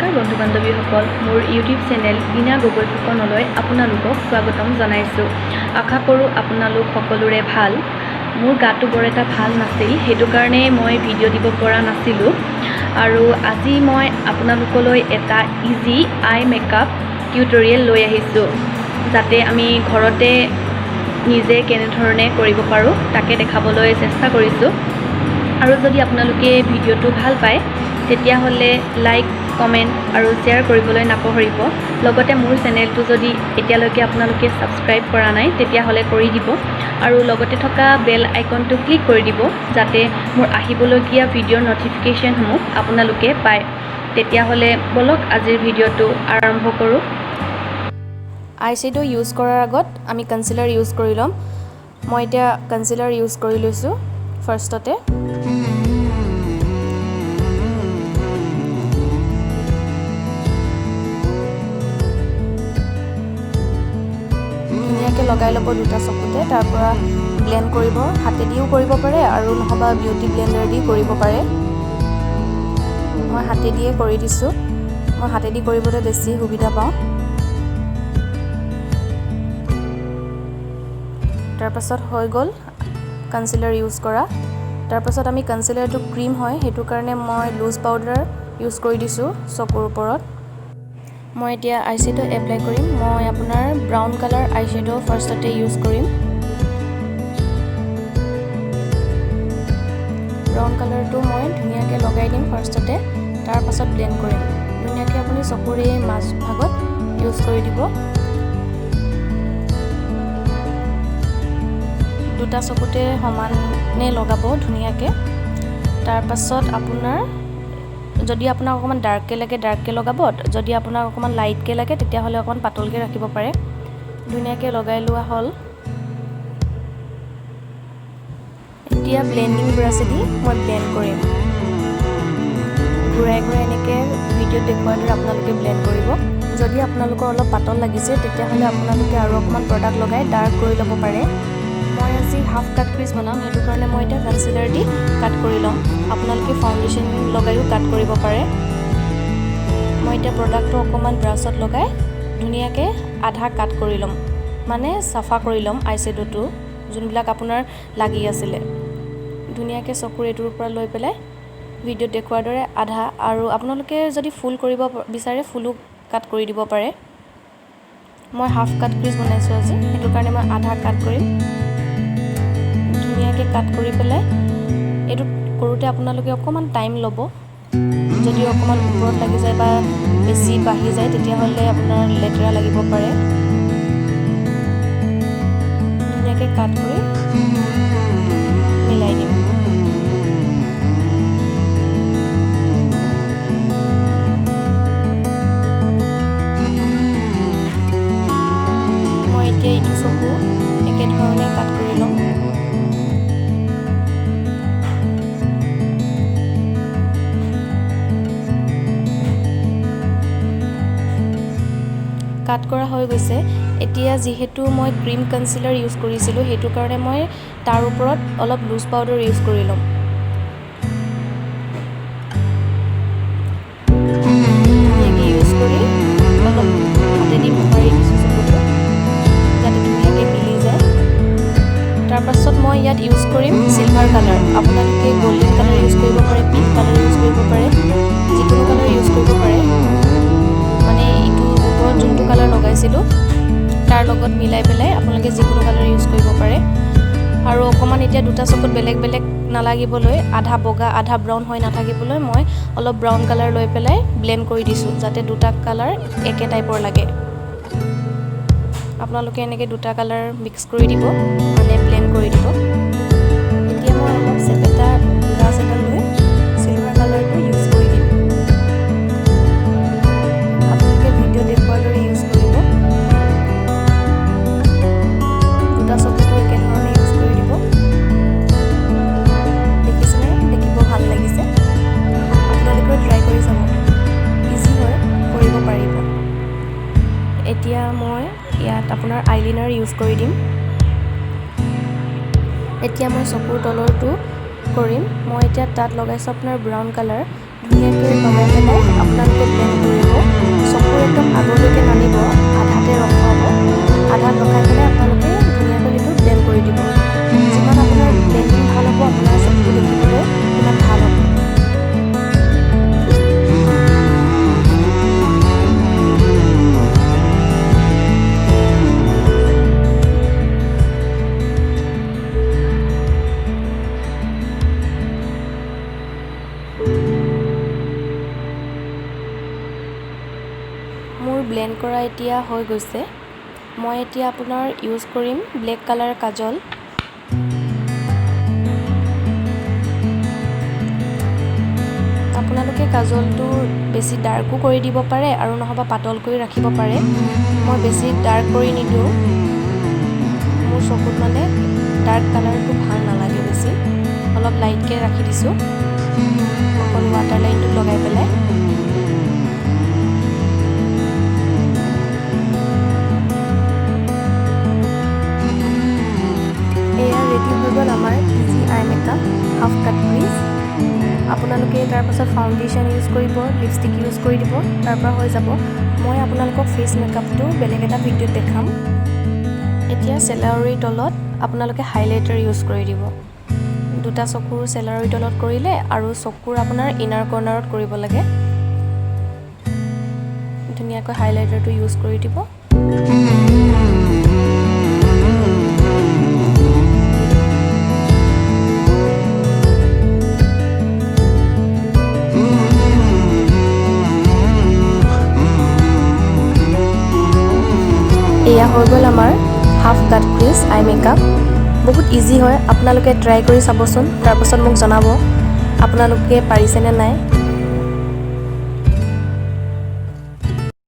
নমস্কাৰ বন্ধু বান্ধৱীসকল মোৰ ইউটিউব চেনেল বিনা গগৈ ফুকনলৈ আপোনালোকক স্বাগতম জনাইছোঁ। আশা কৰোঁ আপোনালোক সকলোৰে ভাল। মোৰ গাটো বৰ এটা ভাল নাছিল, সেইটো কাৰণে মই ভিডিঅ' দিব পৰা নাছিলোঁ। আৰু আজি মই আপোনালোকলৈ এটা ইজি আই মেকআপ টিউটৰিয়েল লৈ আহিছোঁ, যাতে আমি ঘৰতে নিজে কেনেধৰণে কৰিব পাৰোঁ তাকে দেখাবলৈ চেষ্টা কৰিছোঁ। আৰু যদি আপোনালোকে ভিডিঅ'টো ভাল পায় তেতিয়াহ'লে লাইক, কমেণ্ট আৰু শ্বেয়াৰ কৰিবলৈ নাপাহৰিব। লগতে মোৰ চেনেলটো যদি এতিয়ালৈকে আপোনালোকে ছাবস্ক্ৰাইব কৰা নাই তেতিয়াহ'লে কৰি দিব আৰু লগতে থকা বেল আইকনটো ক্লিক কৰি দিব, যাতে মোৰ আহিবলগীয়া ভিডিঅ'ৰ ন'টিফিকেশ্যনসমূহ আপোনালোকে পায়। তেতিয়াহ'লে বলক আজিৰ ভিডিঅ'টো আৰম্ভ কৰোঁ। আই শ্বেডো ইউজ কৰাৰ আগত আমি কনচিলাৰ ইউজ কৰি ল'ম। মই এতিয়া কনচিলাৰ ইউজ কৰি লৈছোঁ। ফাৰ্ষ্টতে ধুনীয়াকৈ লগাই ল'ব দুটা চকুতে, তাৰ পৰা ব্লেণ্ড কৰিব। হাতেদিও কৰিব পাৰে আৰু নহ'বা বিউটি ব্লেণ্ডাৰ দি কৰিব পাৰে। মই হাতেদিয়ে কৰি দিছোঁ, মই হাতেদি কৰিবলৈ বেছি সুবিধা পাওঁ। তাৰপাছত হৈ গ'ল কনচিলাৰ ইউজ কৰা। তাৰপাছত আমি কনচিলাৰটো ক্ৰীম হয়, সেইটো কাৰণে মই লুজ পাউডাৰ ইউজ কৰি দিছোঁ চকুৰ ওপৰত। মই এতিয়া আই শ্বেডো এপ্লাই কৰিম। মই আপোনাৰ ব্ৰাউন কালাৰ আই শ্বেডো ফাৰ্ষ্টতে ইউজ কৰিম। ব্ৰাউন কালাৰটো মই ধুনীয়াকৈ লগাই দিম ফাৰ্ষ্টতে, তাৰপাছত ব্লেণ্ড কৰিম। ধুনীয়াকৈ আপুনি চকুৰ এই মাজ ভাগত ইউজ কৰি দিব। দুটা চকুতে সমানে লগাব ধুনীয়াকৈ। তাৰপাছত যদি আপোনাক অকণমান ডাৰ্ককৈ লাগে ডাৰ্ককৈ লগাব, যদি আপোনাক অকণমান লাইটকৈ লাগে তেতিয়াহ'লে অকণমান পাতলকৈ ৰাখিব পাৰে। ধুনীয়াকৈ লগাই লোৱা হ'ল। এতিয়া ব্লেণ্ডিং ব্ৰাছেদি মই ব্লেণ্ড কৰিম। ঘূৰাই ঘূৰাই এনেকৈ ভিডিঅ'ত দেখুৱাৰ দৰে আপোনালোকে ব্লেণ্ড কৰিব। যদি আপোনালোকৰ অলপ পাতল লাগিছে তেতিয়াহ'লে আপোনালোকে আৰু অকণমান প্ৰডাক্ট লগাই ডাৰ্ক কৰি ল'ব পাৰে। মই আজি হাফ কাট ক্ৰীজ বনাম, সেইটো কাৰণে মই এতিয়া কনচিলাৰ দি কাট কৰি ল'ম। আপোনালোকে ফাউণ্ডেশ্যন লগাইও কাট কৰিব পাৰে। মই এতিয়া প্ৰডাক্টটো অকণমান ব্ৰাছত লগাই ধুনীয়াকৈ আধা কাট কৰি ল'ম, মানে চাফা কৰি ল'ম আই শ্বেডোটো যোনবিলাক আপোনাৰ লাগি আছিলে। ধুনীয়াকৈ চকুৰ এইটোৰ পৰা লৈ পেলাই ভিডিঅ'ত দেখুৱাৰ দৰে আধা, আৰু আপোনালোকে যদি ফুল কৰিব বিচাৰে ফুলো কাট কৰি দিব পাৰে। মই হাফ কাট ক্ৰীজ বনাইছোঁ আজি, সেইটো কাৰণে মই আধা কাট কৰিম। ধুনীয়াকৈ কাট কৰি পেলাই এইটো কৰোঁতে আপোনালোকে অকণমান টাইম ল'ব। যদি অকণমান ওপৰত লাগি যায় বা বেছি বাঢ়ি যায় তেতিয়াহ'লে আপোনাৰ লেতেৰা লাগিব পাৰে। ধুনীয়াকৈ কাট কৰি মিলাই দিম। মই এতিয়া এইটো চকু একেধৰণে কাট কৰি ল'ম। কাট কৰা হৈ গৈছে। এতিয়া যিহেতু মই ক্ৰীম কনচিলাৰ ইউজ কৰিছিলোঁ, সেইটো কাৰণে মই তাৰ ওপৰত অলপ লুজ পাউডাৰ ইউজ কৰি ল'ম। ধুনীয়াকৈ ইউজ কৰি অলপ হাতেদি মোহাৰি দিছোঁ চকুটো, যাতে ধুনীয়াকৈ মিলি যায়। তাৰপাছত মই ইয়াত ইউজ কৰিম চিলভাৰ কালাৰ। আপোনালোকে গল্ডেন কালাৰ ইউজ কৰিব পাৰে, পিংক কালাৰ ইউজ কৰিব পাৰে, যিকোনো কালাৰ ইউজ কৰিব পাৰে। মানে এইটো ওপৰত যোনটো কালাৰ লগাইছিলোঁ তাৰ লগত মিলাই পেলাই আপোনালোকে যিকোনো কালাৰ ইউজ কৰিব পাৰে। আৰু অকণমান এতিয়া দুটা চকুত বেলেগ বেলেগ নালাগিবলৈ, আধা বগা আধা ব্ৰাউন হৈ নাথাকিবলৈ মই অলপ ব্ৰাউন কালাৰ লৈ পেলাই ব্লেণ্ড কৰি দিছোঁ, যাতে দুটা কালাৰ একে টাইপৰ লাগে। আপোনালোকে এনেকৈ দুটা কালাৰ মিক্স কৰি দিব, মানে ব্লেণ্ড কৰি দিব। এতিয়া মই অলপ চেপেটা ব্ৰাছ এটা লৈ চিলভাৰ কালাৰটো ইউজ কৰি দিম। আপোনালোকে ভিডিঅ' দেখুৱাৰ দৰে ইউজ কৰিব। দুটা চকুটো একেধৰণে ইউজ কৰি দিব। দেখিছেনে? দেখিব ভাল লাগিছে। আপোনালোকেও ট্ৰাই কৰি চাব, ইজি হয়, কৰিব পাৰিব। এতিয়া মই ইয়াত আপোনাৰ আইলাইনাৰ ইউজ কৰি দিম। এতিয়া মই চকুৰ তলৰটো কৰিম। মই এতিয়া তাত লগাইছোঁ আপোনাৰ ব্ৰাউন কালাৰ। ধুনীয়াকৈ লগাই পেলাই আপোনালোকে ব্লেণ্ড কৰি মোৰ ব্লেণ্ড কৰা এতিয়া হৈ গৈছে। মই এতিয়া আপোনাৰ ইউজ কৰিম ব্লেক কালাৰ কাজল। আপোনালোকে কাজলটো বেছি ডাৰ্কো কৰি দিব পাৰে আৰু নহবা পাতল কৰি ৰাখিব পাৰে। মই বেছি ডাৰ্ক কৰি নিদিওঁ, মোৰ চকুত মানে ডাৰ্ক কালাৰটো ভাল নালাগে বেছি। অলপ লাইটকৈ ৰাখি দিছোঁ, অকল ৱাটাৰ লাইনটো লগাই পেলাই। এয়া ৰেডি হৈ গ'ল আমাৰ ইজি আই মেকআপ হাফ কাট ক্ৰিজ। আপোনালোকে তাৰপাছত ফাউণ্ডেশ্যন ইউজ কৰিব, লিপষ্টিক ইউজ কৰি দিব, তাৰপৰা হৈ যাব। মই আপোনালোকক ফেচ মেকআপটো বেলেগ এটা ভিডিঅ'ত দেখাম। এতিয়া চেলাউৰীৰ তলত আপোনালোকে হাইলাইটাৰ ইউজ কৰি দিব। দুটা চকুৰ চেলাউৰীৰ তলত কৰিলে আৰু চকুৰ আপোনাৰ ইনাৰ কৰ্নাৰত কৰিব লাগে। ধুনীয়াকৈ হাইলাইটাৰটো ইউজ কৰি দিব। এয়া হৈ গ'ল আমাৰ হাফ কাট ক্ৰিজ আই মেকআপ। বহুত ইজি হয়, আপোনালোকে ট্ৰাই কৰি চাবচোন, তাৰপাছত মোক জনাব আপোনালোকে পাৰিছেনে নাই।